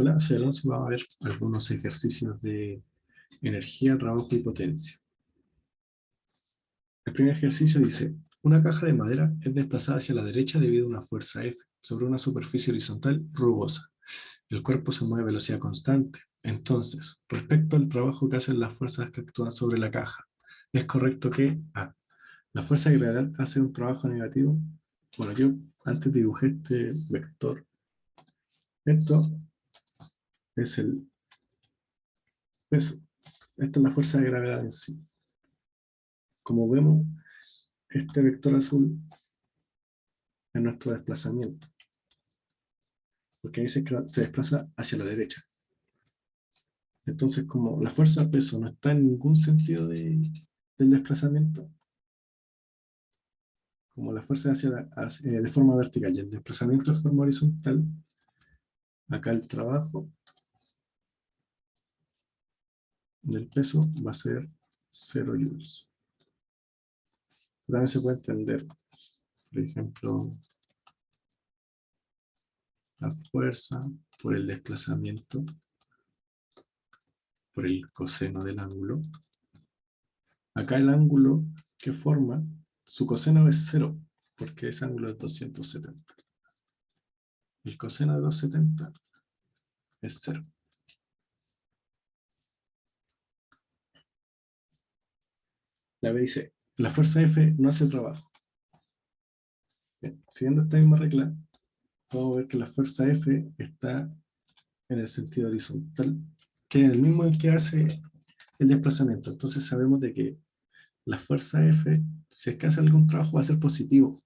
Hola, soy Alonso y vamos a ver algunos ejercicios de energía, trabajo y potencia. El primer ejercicio dice, una caja de madera es desplazada hacia la derecha debido a una fuerza F sobre una superficie horizontal rugosa. El cuerpo se mueve a velocidad constante. Entonces, respecto al trabajo que hacen las fuerzas que actúan sobre la caja, ¿es correcto que A, la fuerza de gravedad hace un trabajo negativo? Bueno, yo antes dibujé este vector. Esto es el peso. Esta es la fuerza de gravedad en sí. Como vemos, este vector azul es nuestro desplazamiento, porque dice que se desplaza hacia la derecha. Entonces, como la fuerza de peso no está en ningún sentido del desplazamiento, como la fuerza de forma vertical y el desplazamiento de forma horizontal, acá el trabajo del peso va a ser 0 joules. También se puede entender, por ejemplo, la fuerza por el desplazamiento por el coseno del ángulo. Acá el ángulo que forma, su coseno es 0, porque ese ángulo es 270. El coseno de 270 es 0. La B dice, la fuerza F no hace trabajo. Bien, siguiendo esta misma regla, podemos ver que la fuerza F está en el sentido horizontal, que es el mismo el que hace el desplazamiento. Entonces sabemos de que la fuerza F, si es que hace algún trabajo, va a ser positivo,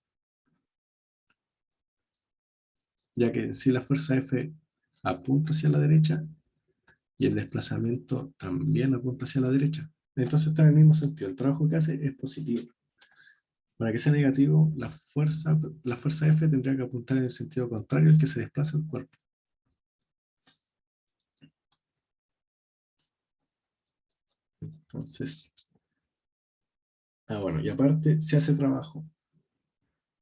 ya que si la fuerza F apunta hacia la derecha y el desplazamiento también apunta hacia la derecha, entonces está en el mismo sentido, el trabajo que hace es positivo. Para que sea negativo, la fuerza F tendría que apuntar en el sentido contrario al que se desplaza el cuerpo. Entonces, bueno, y aparte se hace trabajo.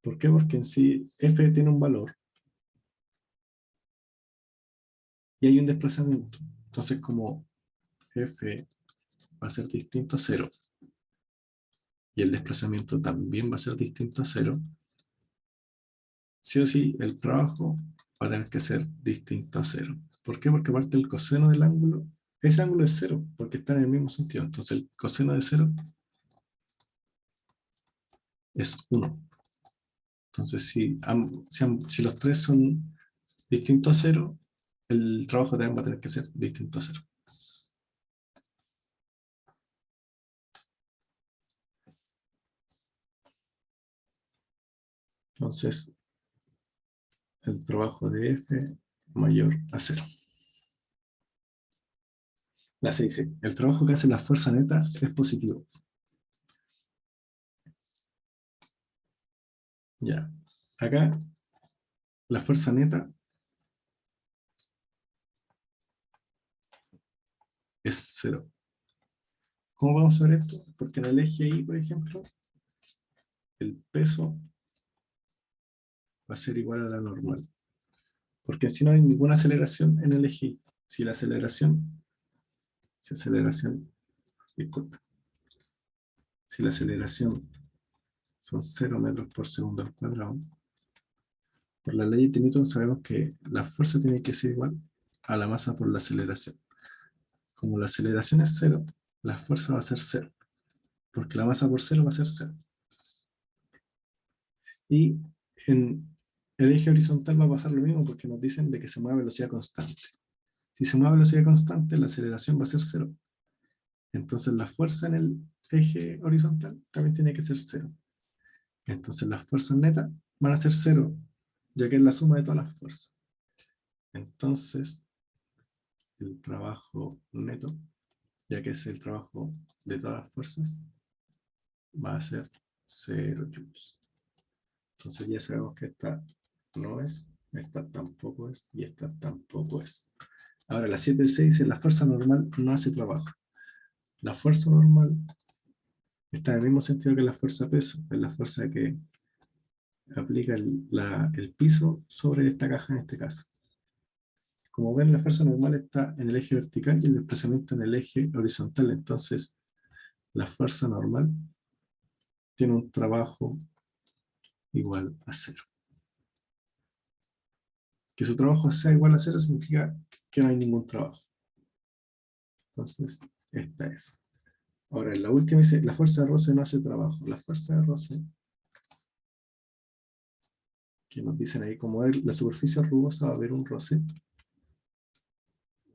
¿Por qué? Porque en sí F tiene un valor y hay un desplazamiento. Entonces, como F va a ser distinto a 0 y el desplazamiento también va a ser distinto a 0, sí o sí el trabajo va a tener que ser distinto a 0. ¿Por qué? Porque aparte el coseno del ángulo, ese ángulo es 0, porque está en el mismo sentido. Entonces el coseno de 0 es 1. Entonces si los tres son distintos a 0, el trabajo también va a tener que ser distinto a 0. Entonces el trabajo de F mayor a 0. La C dice, el trabajo que hace la fuerza neta es positivo. Ya, acá la fuerza neta es 0. ¿Cómo vamos a ver esto? Porque en el eje Y, por ejemplo, el peso va a ser igual a la normal. Porque si no hay ninguna aceleración en el eje Y. Si la disculpa, si la aceleración son 0 metros por segundo al cuadrado, por la ley de Newton sabemos que la fuerza tiene que ser igual a la masa por la aceleración. Como la aceleración es 0, la fuerza va a ser 0, porque la masa por 0 va a ser 0. Y en el eje horizontal va a pasar lo mismo porque nos dicen de que se mueve a velocidad constante. Si se mueve a velocidad constante, la aceleración va a ser 0. Entonces la fuerza en el eje horizontal también tiene que ser 0. Entonces las fuerzas netas van a ser 0, ya que es la suma de todas las fuerzas. Entonces el trabajo neto, ya que es el trabajo de todas las fuerzas, va a ser 0 joules. Entonces ya sabemos que esta no es, esta tampoco es y esta tampoco es. Ahora la 7.6 dice la fuerza normal no hace trabajo. La fuerza normal está en el mismo sentido que la fuerza peso, es la fuerza que aplica el piso sobre esta caja en este caso. Como ven, la fuerza normal está en el eje vertical y el desplazamiento en el eje horizontal. Entonces, la fuerza normal tiene un trabajo igual a 0. Que su trabajo sea igual a 0 significa que no hay ningún trabajo. Entonces, esta es. Ahora, en la última dice, la fuerza de roce no hace trabajo. La fuerza de roce, que nos dicen ahí, como la superficie rugosa va a haber un roce,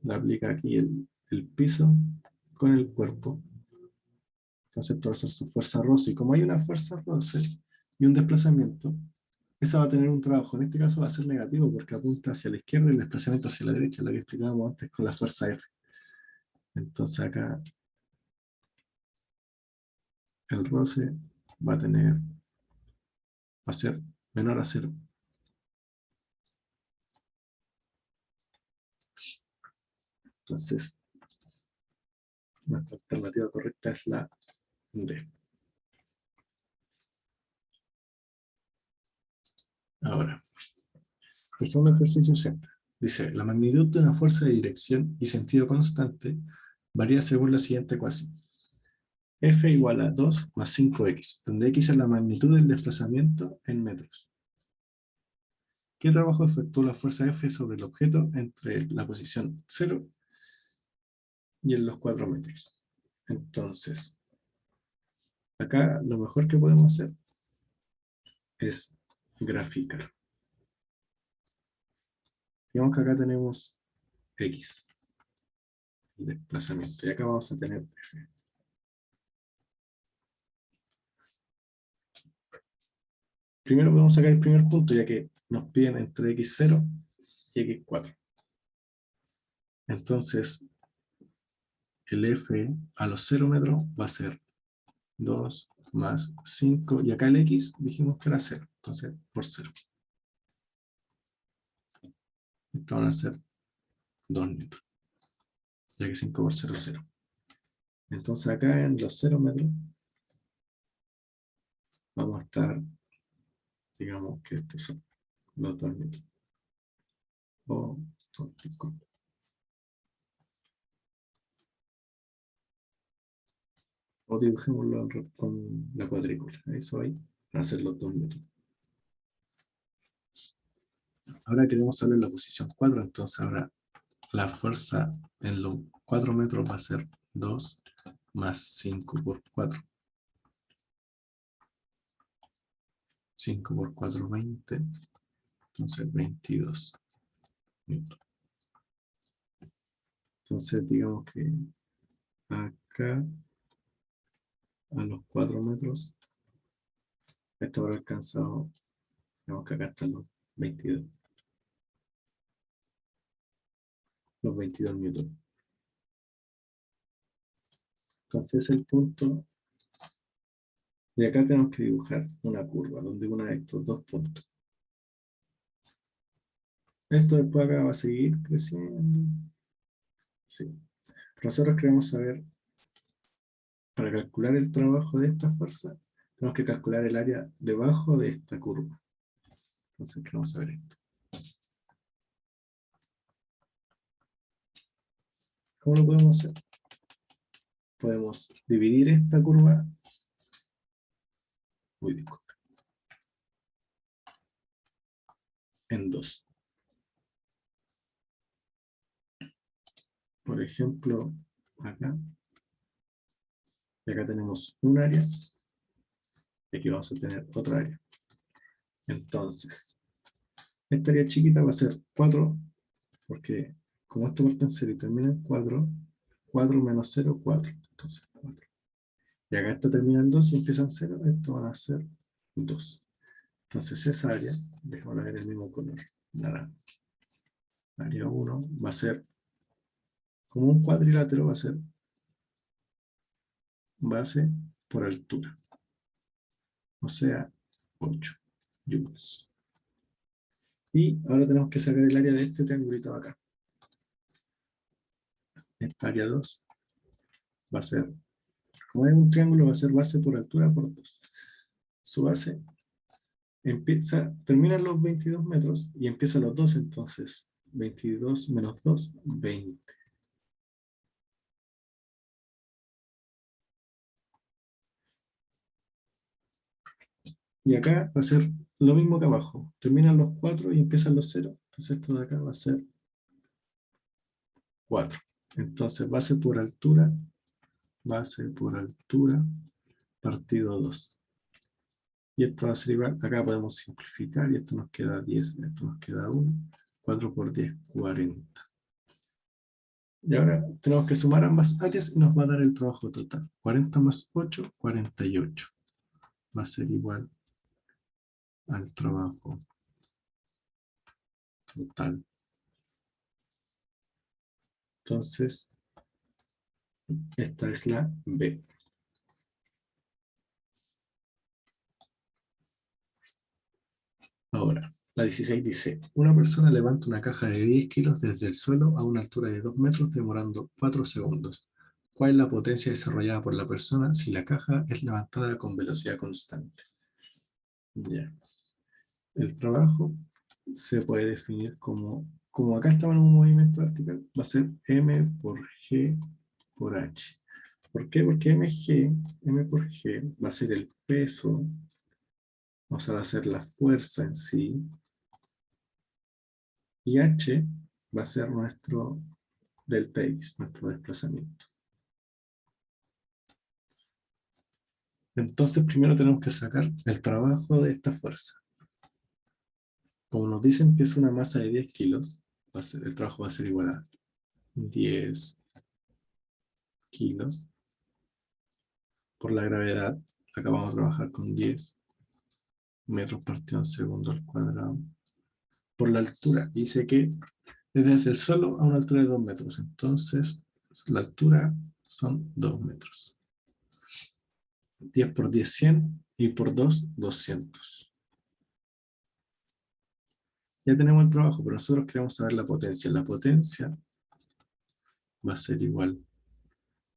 le aplica aquí el piso con el cuerpo. Entonces, esto va a ser su fuerza roce. Y como hay una fuerza roce y un desplazamiento, esa va a tener un trabajo. En este caso va a ser negativo porque apunta hacia la izquierda y el desplazamiento hacia la derecha, lo que explicábamos antes con la fuerza F. Entonces acá el roce va a ser menor a 0. Entonces, nuestra alternativa correcta es la D. Ahora, el segundo ejercicio dice, la magnitud de una fuerza de dirección y sentido constante varía según la siguiente ecuación. F igual a 2 más 5x, donde x es la magnitud del desplazamiento en metros. ¿Qué trabajo efectuó la fuerza F sobre el objeto entre la posición 0 y en los 4 metros? Entonces, acá lo mejor que podemos hacer es graficar. Digamos que acá tenemos x, el desplazamiento, y acá vamos a tener F. Primero podemos sacar el primer punto, ya que nos piden entre x0 y x4. Entonces, el F a los 0 metros va a ser 2 más 5, y acá el x dijimos que era 0, entonces por 0. Esto van a ser 2 metros, ya que 5 por 0 es 0. Entonces acá en los 0 metros vamos a estar, digamos que estos son los 2 metros. O dibujémoslo con la cuadrícula. Eso ahí, para hacer los 2 metros. Ahora queremos saber la posición 4, entonces ahora la fuerza en los 4 metros va a ser 2 más 5 por 4. 5 por 4, 20. Entonces 22 metros. Entonces digamos que acá, a los 4 metros, esto habrá alcanzado, digamos que acá están los 22. Los 22 newton. Entonces el punto de acá tenemos que dibujar una curva donde una de estos dos puntos. Esto después acá va a seguir creciendo. Sí. Pero nosotros queremos saber, para calcular el trabajo de esta fuerza, tenemos que calcular el área debajo de esta curva. Entonces queremos saber esto. ¿Cómo lo podemos hacer? Podemos dividir esta curva. Disculpe. En dos. Por ejemplo, acá. Y acá tenemos un área. Y aquí vamos a tener otra área. Entonces, esta área chiquita va a ser 4, porque como esto parte en 0 y termina en 4, 4 menos 0, 4. Entonces, 4. Y acá esto termina en 2 y empieza en 0, esto van a ser 2. Entonces esa área, dejémosla ver el mismo color, naranja. Área 1 va a ser, como un cuadrilátero, va a ser base por altura. O sea, 8 joules. Y ahora tenemos que sacar el área de este triangulito de acá. Esta área 2 va a ser, como es un triángulo, va a ser base por altura por 2. Su base termina en los 22 metros y empieza a los 2, entonces 22 menos 2, 20. Y acá va a ser lo mismo que abajo. Terminan los 4 y empiezan los 0. Entonces esto de acá va a ser 4. Entonces base por altura, partido 2. Y esto va a ser igual. Acá podemos simplificar y esto nos queda 10. Esto nos queda 1. 4 por 10, 40. Y ahora tenemos que sumar ambas áreas y nos va a dar el trabajo total. 40 más 8, 48. Va a ser igual al trabajo total. Entonces, esta es la B. Ahora, la 16 dice, una persona levanta una caja de 10 kilos desde el suelo a una altura de 2 metros demorando 4 segundos. ¿Cuál es la potencia desarrollada por la persona si la caja es levantada con velocidad constante? Ya. El trabajo se puede definir como acá estamos en un movimiento vertical, va a ser M por G por H. ¿Por qué? Porque M por G va a ser el peso, o sea, va a ser la fuerza en sí, y H va a ser nuestro delta X, nuestro desplazamiento. Entonces primero tenemos que sacar el trabajo de esta fuerza. Como nos dicen que es una masa de 10 kilos, el trabajo va a ser igual a 10 kilos por la gravedad. Acá vamos a trabajar con 10 metros partido en segundo al cuadrado. Por la altura, dice que es desde el suelo a una altura de 2 metros. Entonces, la altura son 2 metros. 10 por 10, 100. Y por 2, 200. Ya tenemos el trabajo, pero nosotros queremos saber la potencia. La potencia va a ser igual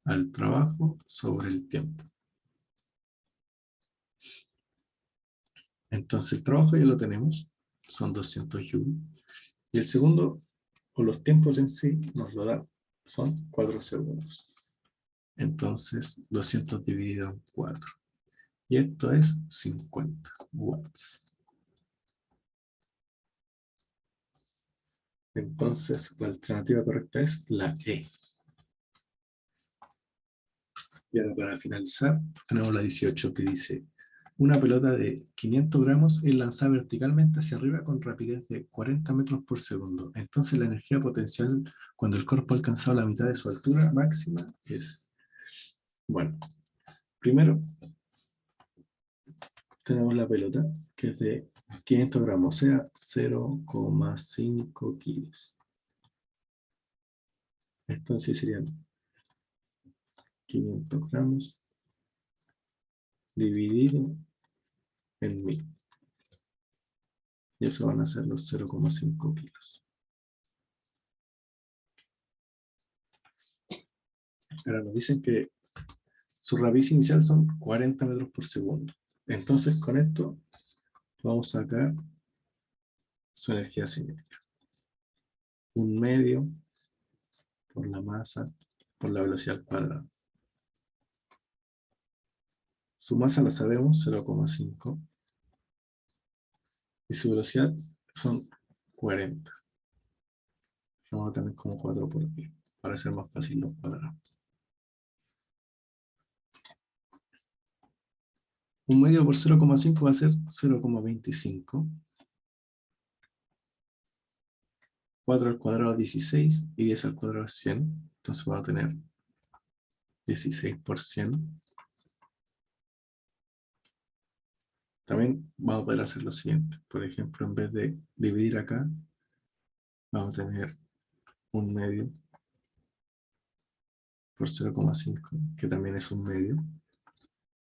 al trabajo sobre el tiempo. Entonces el trabajo ya lo tenemos, son 200 joules. Y el segundo, o los tiempos en sí, nos lo da, son 4 segundos. Entonces 200 dividido en 4. Y esto es 50 watts. Entonces la alternativa correcta es la E. Y ahora para finalizar, tenemos la 18 que dice, una pelota de 500 gramos es lanzada verticalmente hacia arriba con rapidez de 40 metros por segundo. Entonces la energía potencial cuando el cuerpo ha alcanzado la mitad de su altura máxima es... Bueno, primero tenemos la pelota que es de 500 gramos, o sea, 0,5 kilos. Esto en sí serían 500 gramos dividido en 1000. Y eso van a ser los 0,5 kilos. Ahora nos dicen que su raíz inicial son 40 metros por segundo. Entonces con esto vamos a sacar su energía cinética. Un medio por la masa por la velocidad al cuadrado. Su masa la sabemos, 0,5. Y su velocidad son 40. Vamos a tener como 4 por 10, para hacer más fácil los cuadrados. Un medio por 0,5 va a ser 0,25. 4 al cuadrado es 16 y 10 al cuadrado es 100. Entonces va a tener 16 por 100. También vamos a poder hacer lo siguiente. Por ejemplo, en vez de dividir acá, vamos a tener un medio por 0,5, que también es un medio,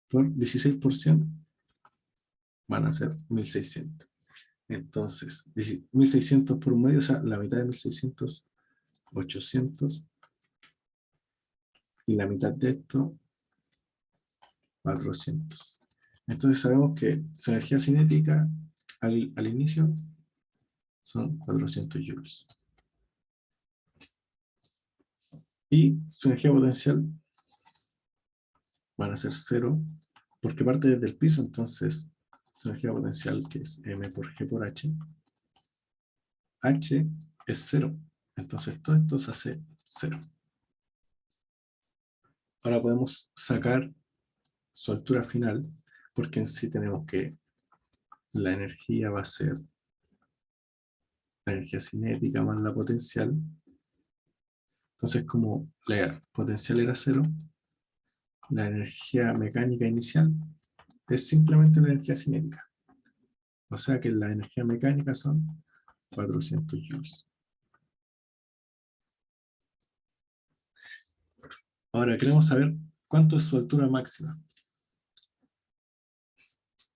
por 16%, van a ser 1600. Entonces, 1600 por un medio, o sea, la mitad de 1600, 800, y la mitad de esto, 400. Entonces sabemos que su energía cinética al inicio son 400 joules. Y su energía potencial van a ser 0, porque parte desde el piso, entonces su energía potencial, que es m por g por h, h es 0. Entonces todo esto se hace 0. Ahora podemos sacar su altura final, porque en sí tenemos que la energía va a ser la energía cinética más la potencial. Entonces, como la potencial era 0, la energía mecánica inicial es simplemente la energía cinética. O sea que la energía mecánica son 400 joules. Ahora queremos saber cuánto es su altura máxima.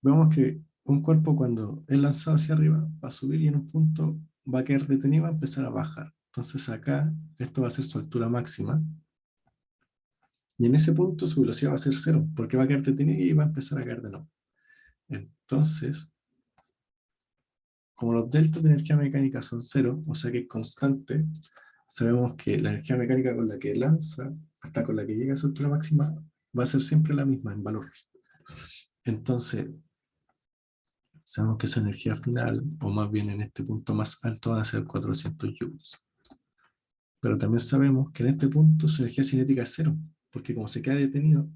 Vemos que un cuerpo cuando es lanzado hacia arriba va a subir y en un punto va a quedar detenido y va a empezar a bajar. Entonces acá esto va a ser su altura máxima. Y en ese punto su velocidad va a ser 0, porque va a quedar detenido y va a empezar a caer de nuevo. Entonces, como los deltas de energía mecánica son 0, o sea que es constante, sabemos que la energía mecánica con la que lanza hasta con la que llega a su altura máxima va a ser siempre la misma en valor. Entonces, sabemos que su energía final, o más bien en este punto más alto, va a ser 400 joules. Pero también sabemos que en este punto su energía cinética es 0, porque como se queda detenido,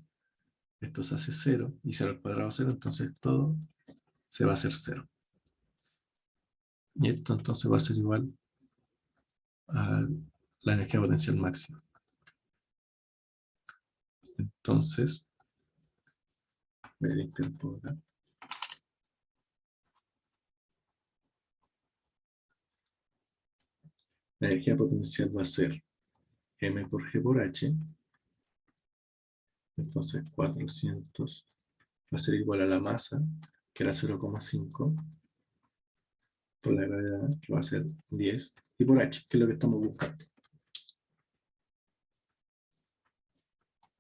esto se hace 0, y 0 al cuadrado 0, entonces todo se va a hacer 0. Y esto entonces va a ser igual a la energía potencial máxima. Entonces, voy a limpiar un poco acá. La energía potencial va a ser m por g por h. Entonces 400 va a ser igual a la masa, que era 0,5, por la gravedad, que va a ser 10, y por h, que es lo que estamos buscando.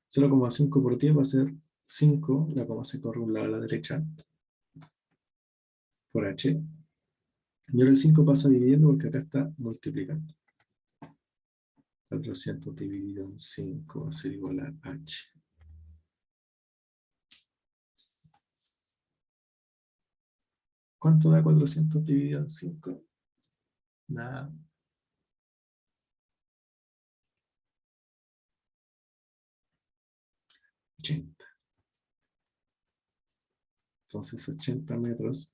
0,5 por 10 va a ser 5, la coma se corre un lado a la derecha, por h. Y ahora el 5 pasa dividiendo porque acá está multiplicando. 400 dividido en 5 va a ser igual a h. ¿Cuánto da 400 dividido en 5? Da 80. Entonces 80 metros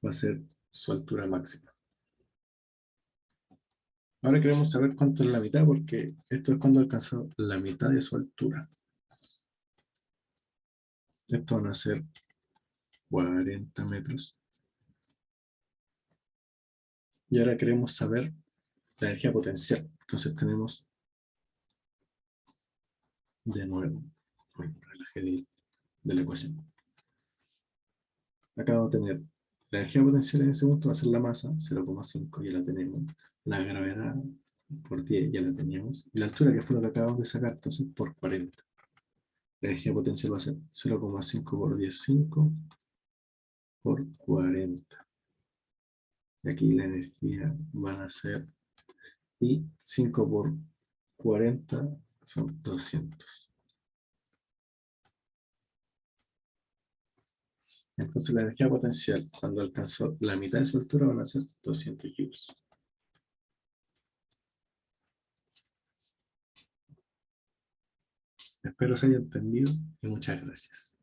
va a ser su altura máxima. Ahora queremos saber cuánto es la mitad, porque esto es cuando alcanzó la mitad de su altura. Esto van a ser 40 metros. Y ahora queremos saber la energía potencial. Entonces tenemos de nuevo el relaje de la ecuación. Acá vamos a tener la energía potencial en ese punto va a ser la masa, 0,5, ya la tenemos. La gravedad por 10 ya la teníamos. Y la altura, que fue lo que acabamos de sacar, entonces por 40. La energía potencial va a ser 0,5 por 10, 5 por 40. Y aquí la energía van a ser, y 5 por 40 son 200. Entonces la energía potencial, cuando alcanzó la mitad de su altura, van a ser 200 joules. Espero se haya entendido y muchas gracias.